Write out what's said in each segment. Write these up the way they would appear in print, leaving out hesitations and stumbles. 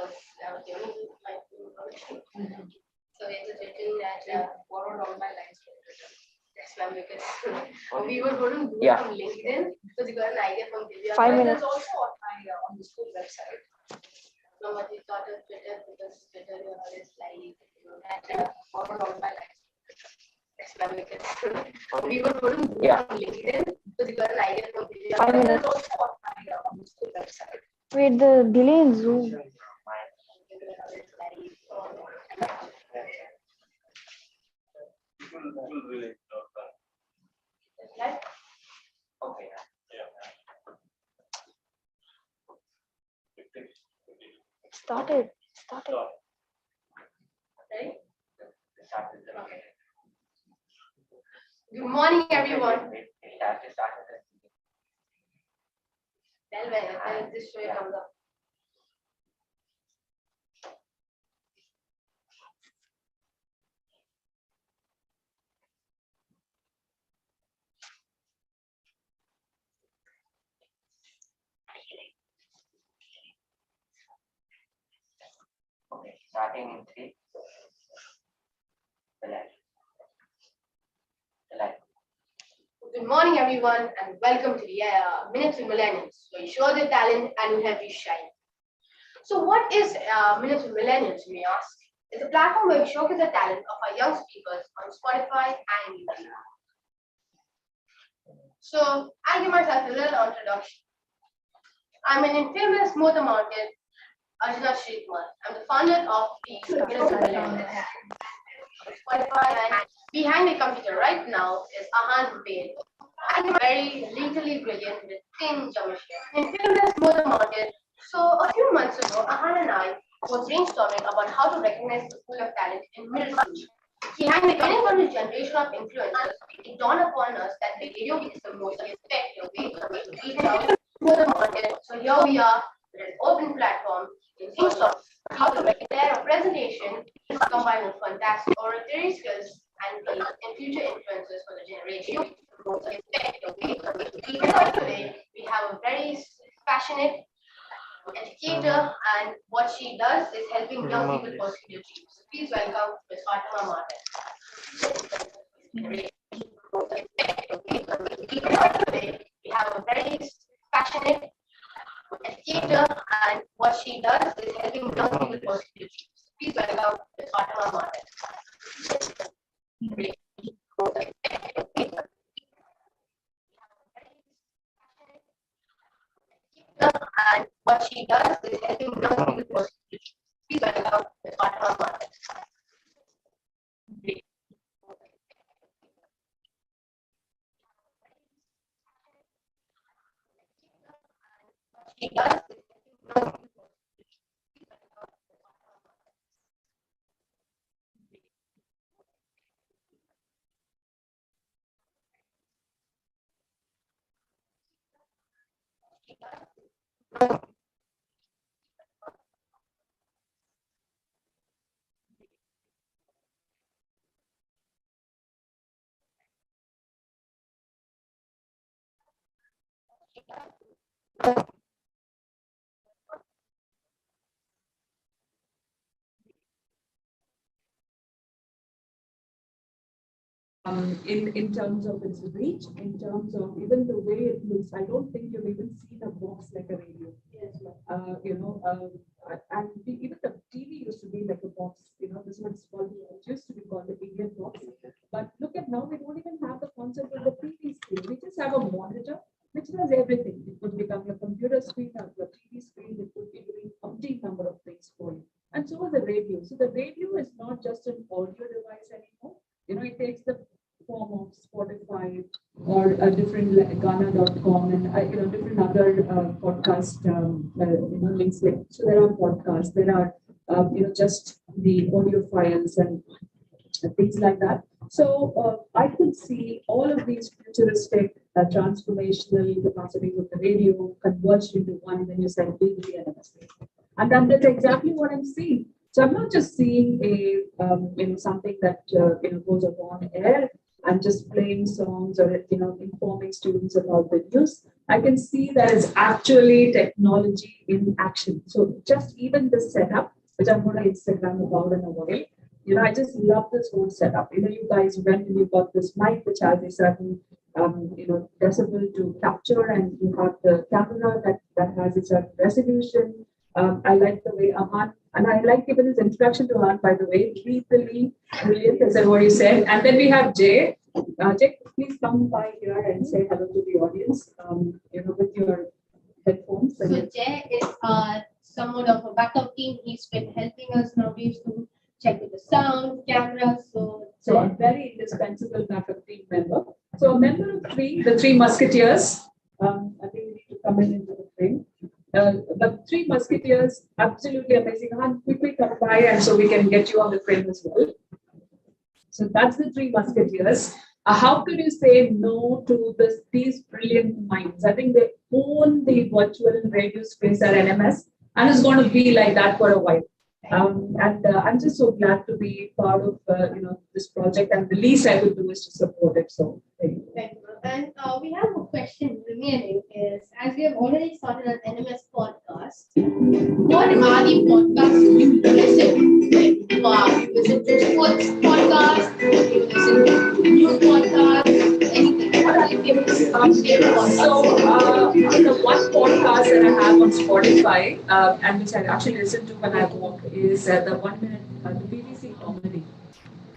was given my information. So it is written that borrowed all my lines from Twitter. Yes, ma'am, because we were going to do it from LinkedIn because we got an idea from Divya. 5 minutes. There's also on the school website. No, but we thought of Twitter because Twitter is like that borrowed all my lines. Yes, ma'am, because we were going to do it from LinkedIn because we got an idea from Divya. 5 minutes. There's also on the school website. Wait, the delay in Zoom. Okay. Started. Ready? Okay. Good morning, everyone. Tell when this show comes up. Okay, starting in 3. Good morning, everyone, and welcome to the Minutes with Millennials, where you show the talent and we help you shine. So, what is Minutes with Millennials, you may ask? It's a platform where we showcase the talent of our young speakers on Spotify and YouTube. So, I'll give myself a little introduction. I'm an infamous motor market, Arjuna Shrikmar. I'm the founder of the Minutes with Millennials. Spotify, and behind the computer right now is Ahan Patel. I'm very legally brilliant with thin geometry. In famous motor market, so a few months ago, Ahan and I were brainstorming about how to recognize the pool of talent in middle school. Behind the coming from this generation of influencers, it dawned upon us that the radio is the most effective way to reach out to the market. So here we are with an open platform in brainstorming how to prepare a presentation combined with fantastic oratory skills and be in future influencers for the generation. Today, we have a very passionate educator, and what she does is helping young people pursue their dreams. So please welcome Ms. Fatima Martin. Today, we have a very passionate educator, and what she does is helping young people pursue their dreams. Please welcome Ms. Fatima Martin. And what she does is helping young people pursue their dreams. Please welcome Ms. Fatima Martin. She does is helping young people. In terms of its reach, in terms of even the way it looks, I don't think you've even seen a box like a radio. Yes, And even the TV used to be like a box. This one's called, it used to be called the Indian box. But look at now, we don't even have the concept of the TV screen. We just have a monitor which does everything. It could become your computer screen or your TV screen. It could be doing umpteen number of things for you. And so is the radio. So the radio is not just an audio device anymore. It takes the form of Spotify or a different Ghana.com and different other podcast links. So there are podcasts, there are just the audio files and things like that. So I could see all of these futuristic transformational capacities of the radio converged into one, and then you said build the NMS. And that's exactly what I'm seeing. So I'm not just seeing a something that goes on air. and just playing songs or informing students about the news. I can see that is actually technology in action. So just even the setup, which I'm going to Instagram about in a while. I just love this whole setup. You guys went and you got this mic which has a certain decibel to capture, and you have the camera that has a certain resolution. I like the way Ahan, and I like even his introduction to Ahan, by the way, really brilliant, is that what you said. And then we have Jay. Jay, please come by here and say hello to the audience, with your headphones. So Jay is somewhat of a backup team. He's been helping us nowadays to check with the sound, camera. So a very indispensable backup team member. So a member of the Three Musketeers. I think we need to come into the frame. The Three Musketeers, absolutely amazing. Han, quickly come by, and so we can get you on the frame as well. So that's the Three Musketeers. How could you say no to these brilliant minds? I think they own the virtual radio space at NMS, and it's going to be like that for a while. I'm just so glad to be part of this project, and the least I could do is to support it. So thank you. Thank you. And we have a question remaining is, as we have already started an NMS podcast, what are the podcasts you listen to? You listen to sports podcasts, you listen to news podcasts, anything. What are your favorite podcasts? So the one podcast that I have on Spotify, and which I actually listen to when I walk, is the 1 minute, the BBC comedy.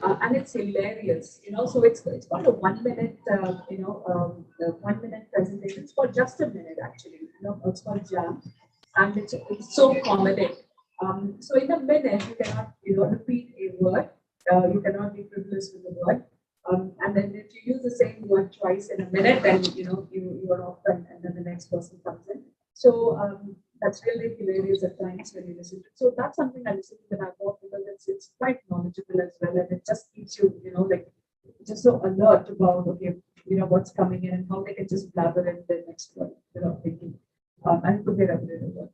And it's hilarious, So it's called a 1 minute, 1 minute presentation. It's called just a minute, actually. It's called Jam, and it's so comedic. So in a minute, you cannot, repeat a word. You cannot be frivolous with the word. And then if you use the same word twice in a minute, then you are off, and then the next person comes in. So that's really hilarious at times when you listen to it. So that's something I listen to when I walk, because it's quite knowledgeable as well, and it just keeps you, just so alert about what's coming in and how they can just blabber in the next word without thinking. And prepare a little bit.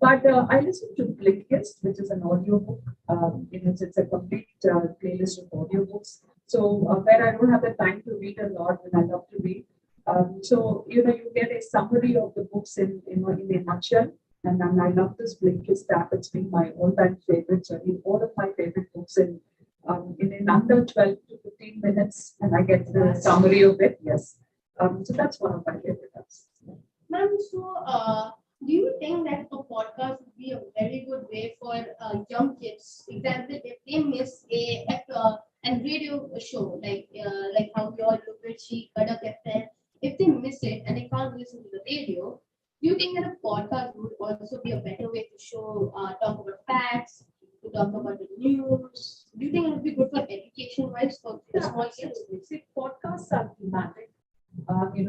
But I listen to Blinkist, which is an audiobook. It's a complete playlist of audiobooks. So where I don't have the time to read a lot, and I love to read. So you get a summary of the books in a nutshell. And I love this Blinkist app. It's been my all-time favorite. So I read all of my favorite books in under 12 to 15 minutes, and I get the summary of it. Yes. So that's one of my favorite apps. Ma'am, so do you think that a podcast would be a very good way for young kids? Example, if they miss a radio show, like how you all look at Kadak FM, if they miss it and they can't listen to the radio, do you think that a podcast would also be a better way to show, talk about facts, to talk about the news? Do you think it would be good for education-wise for the small kids? See, podcasts are thematic, and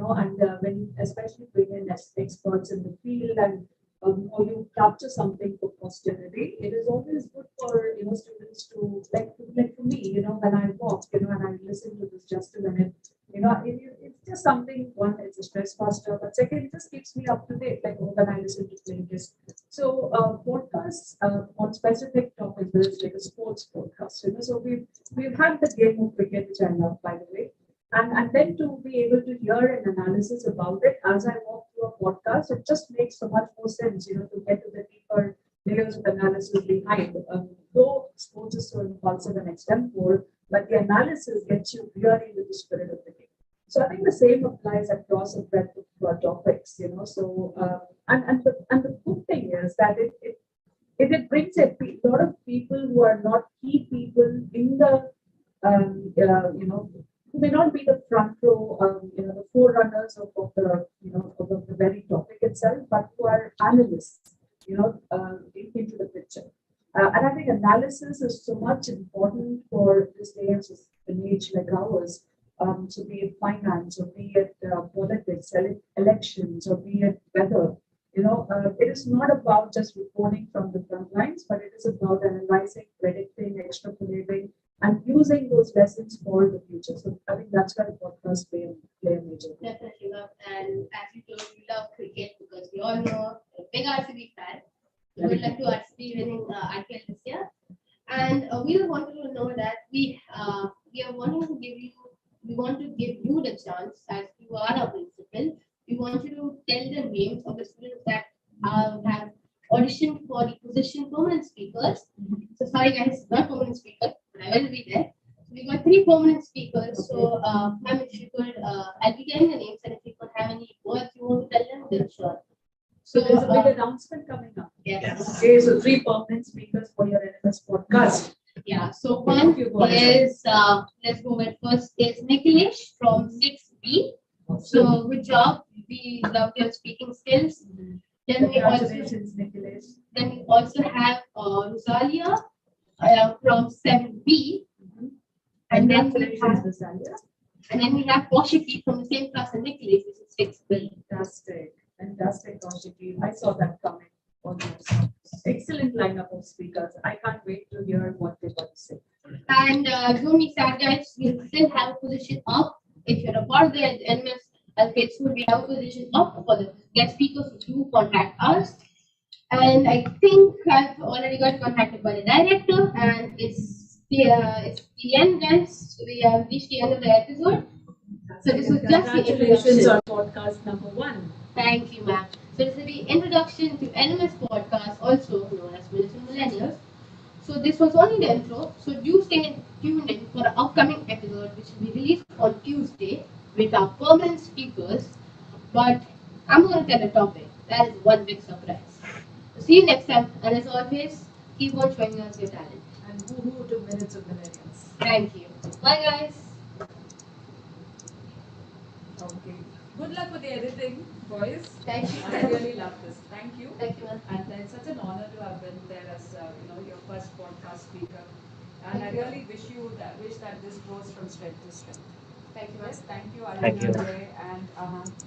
when especially bring in experts in the field, and or you capture something for posterity, it is always good for students to like for me, when I walk, and I listen to this just a minute. It's just something. One, it's a stress buster, but second, it just keeps me up to date. Like when I listen to playlists. So podcasts on specific topics, whether it's like a sports podcast. So we've had the game of cricket, which I love, by the way. And then to be able to hear an analysis about it as I walk through a podcast, it just makes so much more sense, to get to the deeper layers of analysis behind. Though sports is so impulsive and extempore, but the analysis gets you really into the spirit of the game. So I think the same applies across a breadth of topics, So and the good thing is that it brings a lot of people who are not key people in the who may not be the front row, the forerunners of the very topic itself, but who are analysts, into the picture. And I think analysis is so much important for this day and an age like ours. So be it finance, or be it politics, elections, or be it weather. It is not about just reporting from the front lines, but it is about analyzing, predicting, extrapolating, and using those lessons for the future. So I think that's where podcasts play a major role. Definitely love. And as you told, you love cricket because we all know a big RCB fan. We would like to RCB winning IPL this year. And we just wanted to know that we are wanting to give you, we want want to give you the chance, as you are our principal, we want you to tell the names of the students that have auditioned for the position permanent speakers. So sorry guys, not permanent speaker, but I will be there. So we got three permanent speakers. So ma'am, if you could, I'll be getting the names, and if you could have any words you want to tell them, then sure. So there's a big announcement coming up. Yes. Okay, so 3 permanent speakers for your NMS podcast. Yeah. So one is let's go with first is Nikhilesh from 6B. So good job. We love your speaking skills. Then we also Congratulations, Nikhilesh. then we also have Rosalia from 7B. And then we Congratulations, have Rosalia. Kaushiki from the same class as Nikhilesh, which is 6B. Fantastic, fantastic, Kaushiki. I saw that coming. Almost. Excellent lineup of speakers. I can't wait to hear what they're going to say. And don't be sad, guys. We still have a position up. If you're a part of the NMS LK school, we have a position up for the guest speakers who do contact us. And I think I've already got contacted by the director, and it's the end, guys. So we have reached the end of the episode. So this was just the Congratulations introduction. on podcast number 1. Thank you, ma'am. So this is the introduction to NMS podcast, also known as Millennials. So this was only the intro. So do stay tuned in for the upcoming episode, which will be released on Tuesday with our permanent speakers. But I'm going to tell a topic. That is one big surprise. So see you next time. And as always, keep on showing us your talent. And woohoo to Minutes of Millennials. Thank you. Bye, guys. Okay. Good luck with the editing, boys. Thank you. I really love this. Thank you. Thank you, ma'am. And it's such an honor to have been there as your first podcast speaker. And I really wish that this grows from strength to strength. Thank you, ma'am. Yes, thank you. I Thank you. And